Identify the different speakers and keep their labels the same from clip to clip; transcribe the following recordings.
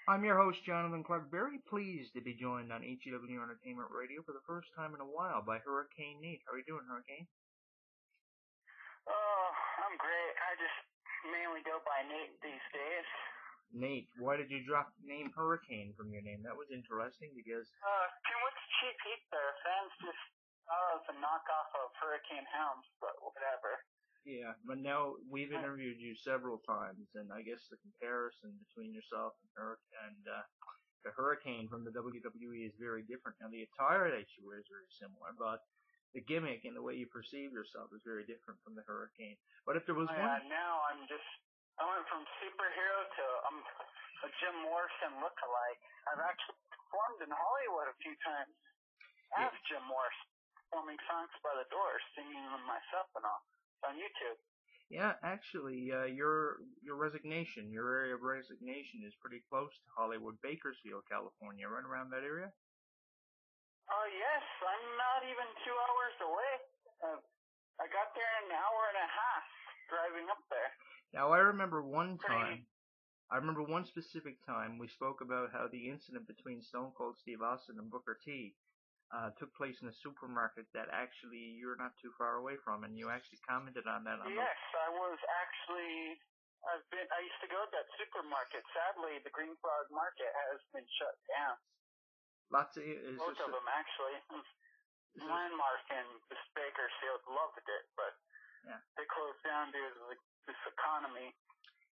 Speaker 1: I'm your host, Jonathan Clarke, very pleased to be joined on HEW Entertainment Radio for the first time in a while by Hurricane Nate. How are you doing, Hurricane?
Speaker 2: Oh, I'm great. I just mainly go by Nate these days.
Speaker 1: Nate, why did you drop the name Hurricane from your name? That was interesting because...
Speaker 2: Too much cheap heat there. Fans just thought it was a knockoff of Hurricane Helms, but whatever.
Speaker 1: Yeah, but now we've interviewed you several times, and I guess the comparison between yourself and the Hurricane from the WWE is very different. Now, the attire that you wear is very similar, but the gimmick and the way you perceive yourself is very different from the Hurricane. But if there was one...
Speaker 2: now I went from superhero to a Jim Morrison lookalike. I've actually performed in Hollywood a few times as Jim Morrison, performing songs by the Doors, singing them myself and all on YouTube.
Speaker 1: Yeah, actually, your resignation, your area of resignation is pretty close to Hollywood, Bakersfield, California, right around that area?
Speaker 2: Oh, yes, I'm not even 2 hours away. I got there in an hour and a half driving up there.
Speaker 1: Now, I remember one specific time, we spoke about how the incident between Stone Cold Steve Austin and Booker T took place in a supermarket that actually you're not too far away from, and you actually commented on that.
Speaker 2: Yes, I used to go to that supermarket. Sadly, the Green Frog Market has been shut down.
Speaker 1: Both
Speaker 2: of them, actually. Landmark and Bakersfield loved it, but they closed down due to this economy.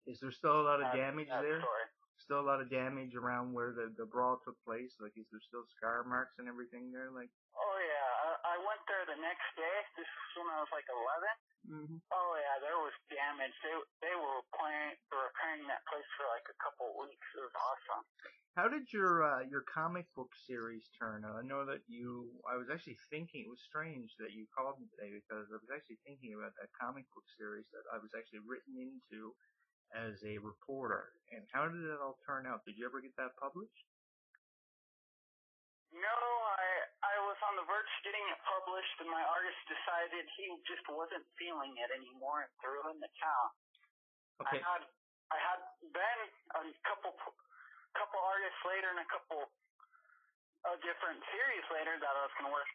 Speaker 1: Is there still a lot of damage there?
Speaker 2: Story.
Speaker 1: Still a lot of damage around where the brawl took place? Like, is there still scar marks and everything there? Like,
Speaker 2: oh yeah, I went there the next day. This was when I was like 11.
Speaker 1: Mm-hmm.
Speaker 2: Oh yeah, there was damage. They were repairing that place for like a couple of weeks. It was awesome.
Speaker 1: How did your comic book series turn out? I know that I was actually thinking, it was strange that you called me today because I was actually thinking about that comic book series that I was actually written into as a reporter. And how did it all turn out? Did you ever get that published?
Speaker 2: No, I was on the verge of getting it published, and my artist decided he just wasn't feeling it anymore and threw in the towel.
Speaker 1: Okay.
Speaker 2: I had then a couple artists later and a couple different series later that I was going to work.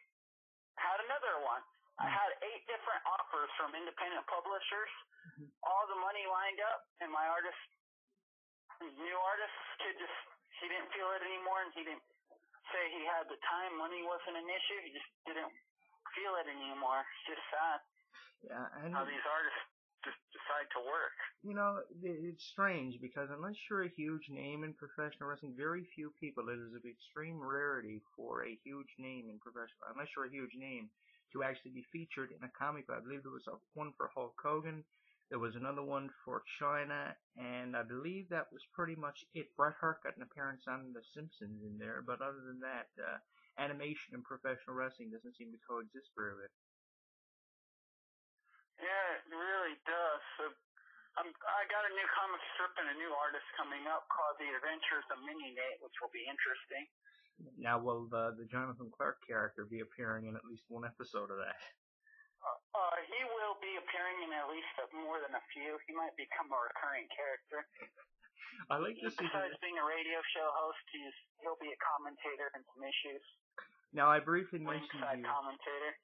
Speaker 2: Had another one. I had 8 different offers from independent publishers. Mm-hmm. All the money lined up, and my new artist, he didn't feel it anymore, and he didn't say he had the time. Money wasn't an issue. He just didn't feel it anymore. It's just sad.
Speaker 1: Yeah, and
Speaker 2: how these artists just decide to work.
Speaker 1: You know, it's strange because unless you're a huge name in professional wrestling, very few people, it is of extreme rarity for a huge name in professional, unless you're a huge name, to actually be featured in a comic book. I believe there was one for Hulk Hogan, there was another one for China, and I believe that was pretty much it. Bret Hart got an appearance on The Simpsons in there, but other than that, animation and professional wrestling doesn't seem to coexist very well.
Speaker 2: Yeah, it really does. So, I got a new comic strip and a new artist coming up called The Adventures of Mini Nate, which will be interesting.
Speaker 1: Now, will the Jonathan Clarke character be appearing in at least one episode of that?
Speaker 2: He will be appearing in at least more than a few. He might become a recurring character.
Speaker 1: I like to see.
Speaker 2: Besides being a radio show host, he'll be a commentator in some issues.
Speaker 1: Now, I briefly mentioned you.
Speaker 2: Commentator.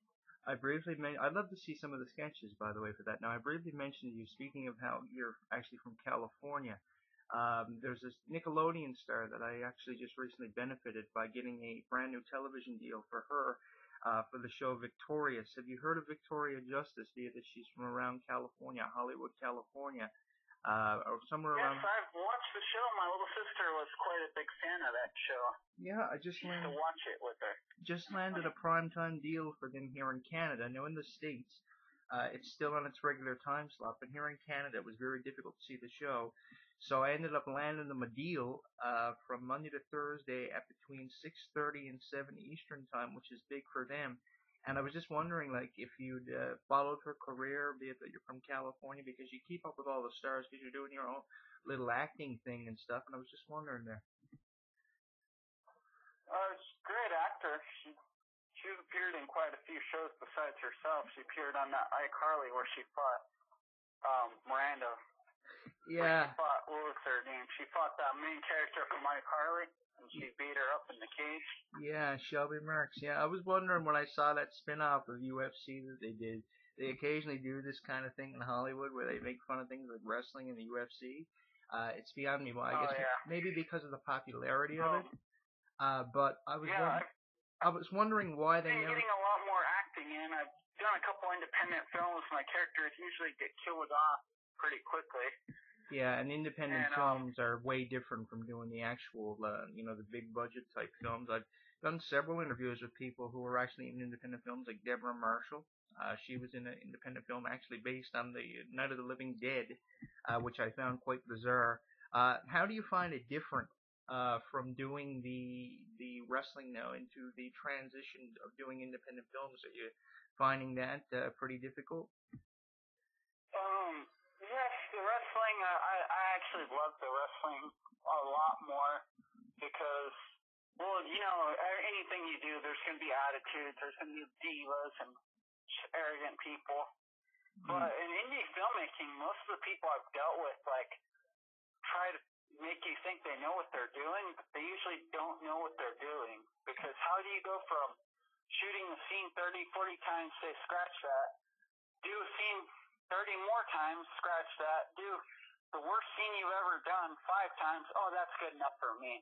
Speaker 1: I'd love to see some of the sketches, by the way, for that. Now, I briefly mentioned you, speaking of how you're actually from California. There's this Nickelodeon star that I actually just recently benefited by getting a brand new television deal for her for the show Victorious. Have you heard of Victoria Justice, be it that she's from around California, Hollywood, California, or somewhere around...
Speaker 2: Yes, I've watched the show. My little sister was quite a big fan of that show.
Speaker 1: Yeah, I just
Speaker 2: used to watch it with her.
Speaker 1: Just landed a primetime deal for them here in Canada. Now, in the States, it's still on its regular time slot, but here in Canada, it was very difficult to see the show. So I ended up landing them a deal from Monday to Thursday at between 6:30 and 7 Eastern time, which is big for them. And I was just wondering, like, if you'd followed her career, be it that you're from California, because you keep up with all the stars because you're doing your own little acting thing and stuff, and I was just wondering there.
Speaker 2: She's a great actor. She's appeared in quite a few shows besides herself. She appeared on that iCarly where she fought Miranda.
Speaker 1: Yeah.
Speaker 2: She fought, what was her name? She fought that main character from iCarly, and she beat her up in the cage.
Speaker 1: Yeah, Shelby Merckx. Yeah, I was wondering when I saw that spin-off of UFC that they did. They occasionally do this kind of thing in Hollywood where they make fun of things like wrestling and the UFC. It's beyond me. Well, I guess maybe because of the popularity of it. But I was wondering why they never.
Speaker 2: I've been getting a lot more acting in. I've done a couple independent films. My characters usually get killed off pretty quickly.
Speaker 1: Yeah, and independent films are way different from doing the actual, the big budget type films. I've done several interviews with people who are actually in independent films, like Deborah Marshall. She was in an independent film actually based on the Night of the Living Dead, which I found quite bizarre. How do you find it different from doing the wrestling now into the transition of doing independent films? Are you finding that pretty difficult?
Speaker 2: Yes, the wrestling, I actually love the wrestling a lot more because, well, anything you do, there's going to be attitudes, there's going to be divas and arrogant people. But in indie filmmaking, most of the people I've dealt with, try to make you think they know what they're doing, but they usually don't know what they're doing. Because how do you go from shooting the scene 30, 40 times, say, scratch that, do a scene 30 more times, scratch that, do the worst scene you've ever done 5 times, oh, that's good enough for me.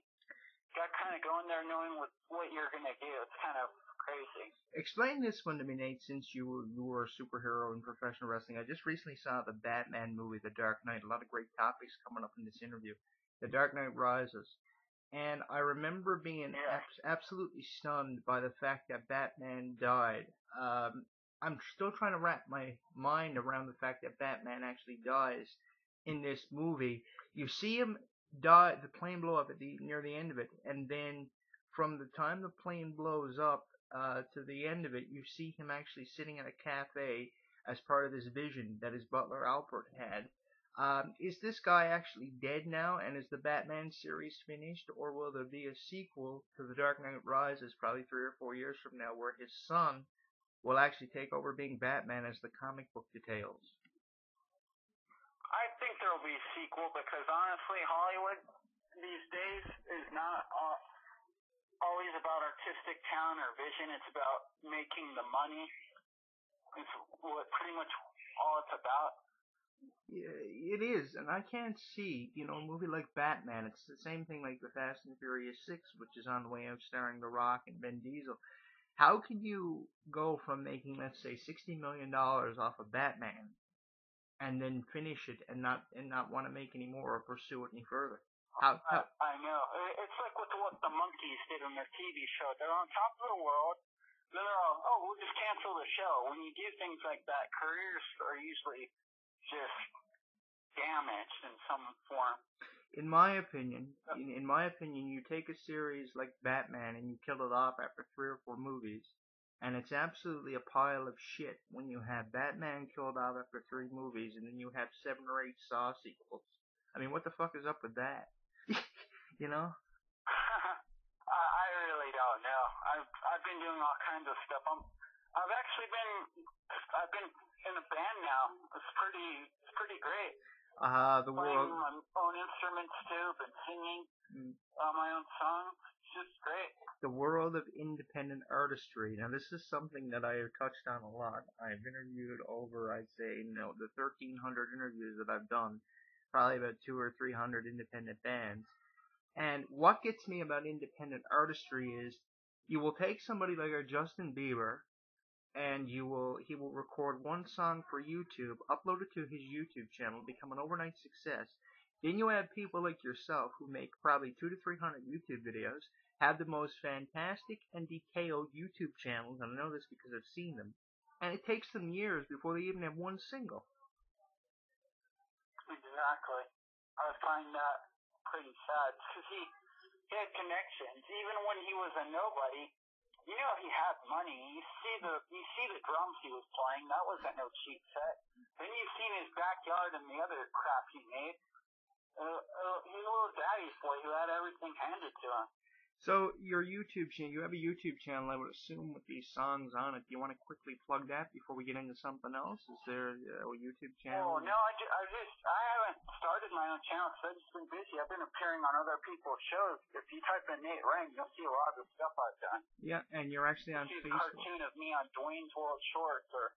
Speaker 2: You got to kind of go in there knowing what you're going to do. It's kind of crazy.
Speaker 1: Explain this one to me, Nate, since you were a superhero in professional wrestling. I just recently saw the Batman movie, The Dark Knight. A lot of great topics coming up in this interview. The Dark Knight Rises. And I remember being absolutely stunned by the fact that Batman died. I'm still trying to wrap my mind around the fact that Batman actually dies in this movie. You see him die, the plane blow up near the end of it, and then from the time the plane blows up to the end of it, you see him actually sitting at a cafe as part of this vision that his butler Alfred had. Is this guy actually dead now, and is the Batman series finished, or will there be a sequel to The Dark Knight Rises probably 3 or 4 years from now where his son will actually take over being Batman as the comic book details?
Speaker 2: I think there will be a sequel because honestly, Hollywood these days is not always about artistic talent or vision. It's about making the money. It's pretty much all it's about.
Speaker 1: Yeah, it is, and I can't see, a movie like Batman. It's the same thing like the Fast and Furious 6, which is on the way out starring The Rock and Vin Diesel. How can you go from making, let's say, $60 million off of Batman and then finish it and not want to make any more or pursue it any further? How?
Speaker 2: I know. It's like what the monkeys did on their TV show. They're on top of the world. Then they're all, we'll just cancel the show. When you do things like that, careers are usually just damaged in some form.
Speaker 1: In my opinion, you take a series like Batman and you kill it off after 3 or 4 movies, and it's absolutely a pile of shit when you have Batman killed off after 3 movies and then you have 7 or 8 Saw sequels. I mean, what the fuck is up with that?
Speaker 2: I really don't know. I've been doing all kinds of stuff. I've been in a band now. It's pretty great.
Speaker 1: The world.
Speaker 2: Playing my own instruments too, been singing my own songs. It's just great.
Speaker 1: The world of independent artistry. Now, this is something that I have touched on a lot. I've interviewed over, I'd say, the 1,300 interviews that I've done, probably about 200 or 300 independent bands. And what gets me about independent artistry is you will take somebody like a Justin Bieber, and he will record one song for YouTube, upload it to his YouTube channel, become an overnight success. Then you have people like yourself who make probably 200 to 300 YouTube videos, have the most fantastic and detailed YouTube channels, and I know this because I've seen them, and it takes them years before they even have one single.
Speaker 2: Exactly. I find that pretty sad because he had connections. Even when he was a nobody, he had money. You see the drums he was playing. That wasn't no cheap set. Then you've seen his backyard and the other crap he made. He's a little daddy's boy who had everything handed to him.
Speaker 1: So your YouTube channel, you have a YouTube channel, I would assume, with these songs on it. Do you want to quickly plug that before we get into something else? Is there a YouTube channel?
Speaker 2: Oh, no, I haven't started my own channel because I've just been busy. I've been appearing on other people's shows. If you type in Nate Rang, you'll see a lot of the stuff I've done.
Speaker 1: Yeah, and you're actually on
Speaker 2: See a
Speaker 1: Facebook.
Speaker 2: cartoon of me on Dwayne's World Shorts, or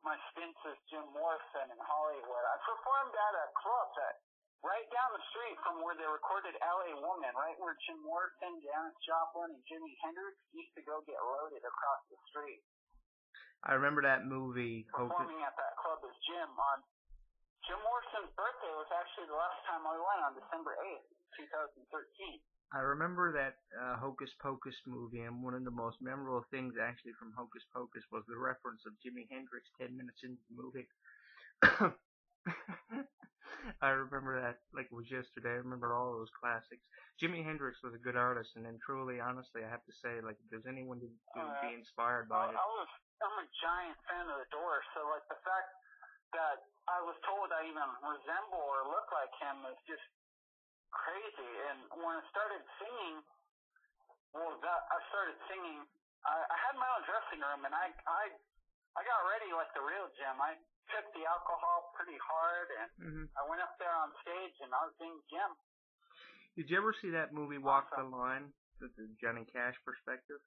Speaker 2: my stints as Jim Morrison in Hollywood. I performed at a club that right down the street from where they recorded L.A. Woman, right where Jim Morrison, Janis Joplin, and Jimi Hendrix used to go get loaded across the street.
Speaker 1: I remember that movie.
Speaker 2: Performing at that club as Jim on Jim Morrison's birthday was actually the last time I went, on December 8th, 2013.
Speaker 1: I remember that Hocus Pocus movie, and one of the most memorable things actually from Hocus Pocus was the reference of Jimi Hendrix 10 minutes into the movie. I remember that like it was yesterday. I remember all those classics. Jimi Hendrix was a good artist, and then truly, honestly, I have to say, like, if there's anyone to be inspired by it.
Speaker 2: I'm a giant fan of the Doors, so like the fact that I was told I even resemble or look like him is just crazy. And when I started singing, I had my own dressing room, and I got ready like the real Jim. I took the alcohol pretty hard, and I went up there on stage, and I was being Jim.
Speaker 1: Did you ever see that movie Walk the Line, the Johnny Cash perspective?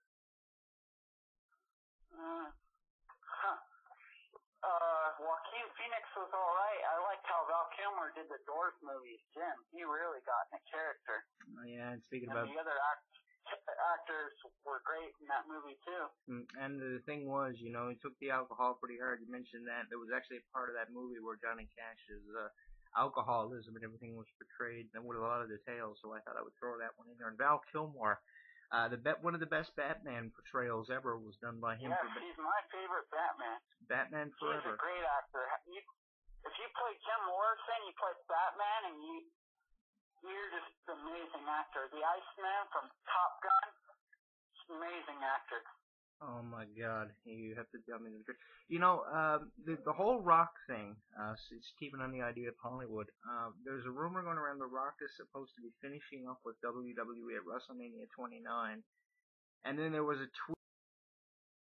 Speaker 2: Joaquin Phoenix was alright. I liked how Val Kilmer did the Doors movies, Jim. He really got in a character.
Speaker 1: Oh, yeah, and speaking
Speaker 2: and
Speaker 1: about...
Speaker 2: the other actors were great in that movie, too.
Speaker 1: And the thing was, you know, he took the alcohol pretty hard. You mentioned that. There was actually a part of that movie where Johnny Cash's alcoholism and everything was portrayed with a lot of details, so I thought I would throw that one in there. And Val Kilmer, one of the best Batman portrayals ever was done by him.
Speaker 2: Yes, he's my favorite Batman.
Speaker 1: Batman Forever.
Speaker 2: He's a great actor. If you play Jim Morrison, you play Batman, and you're just an amazing actor. The Iceman from Top Gun, amazing actor.
Speaker 1: Oh my God, you have to tell me the truth. You know, the whole Rock thing, it's keeping on the idea of Hollywood. There's a rumor going around the Rock is supposed to be finishing up with WWE at WrestleMania 29. And then there was a tweet